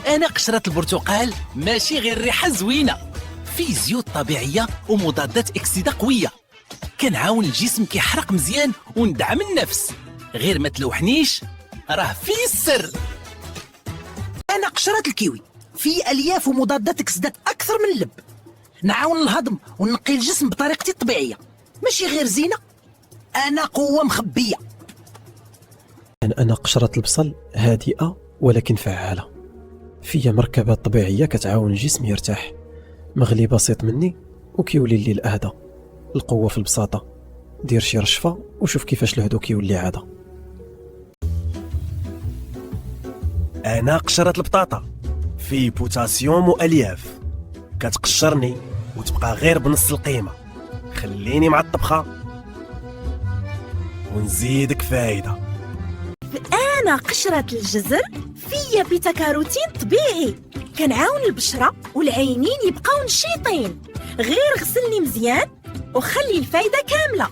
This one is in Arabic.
انا قشرة البرتقال ماشي غير ريحة زوينة، في زيوت طبيعية ومضادات اكسدة قوية، كنعاون الجسم كيحرق مزيان وندعم النفس. غير ما تلوحنيش، راه فيه السر. أنا قشرة الكيوي في ألياف ومضادات أكسدات أكثر من اللب، نعاون الهضم ونقي الجسم بطريقتي الطبيعية، ماشي غير زينة، أنا قوة مخبية. أنا قشرة البصل هادئة ولكن فعالة، فيها مركبات طبيعية كتعاون الجسم يرتاح. مغلي بسيط مني وكيولي الليل أهدى. القوة في البساطة، دير شي رشفة وشوف كيفاش الهدوء كيولي عادة. أنا قشرة البطاطا في بوتاسيوم وألياف، كتقشرني وتبقى غير بنص القيمة. خليني مع الطبخة ونزيدك فايدة. أنا قشرة الجزر فيا بيتا كاروتين طبيعي، كنعاون البشرة والعينين يبقاو نشيطين. غير غسلني مزيان وخلي الفايدة كاملة.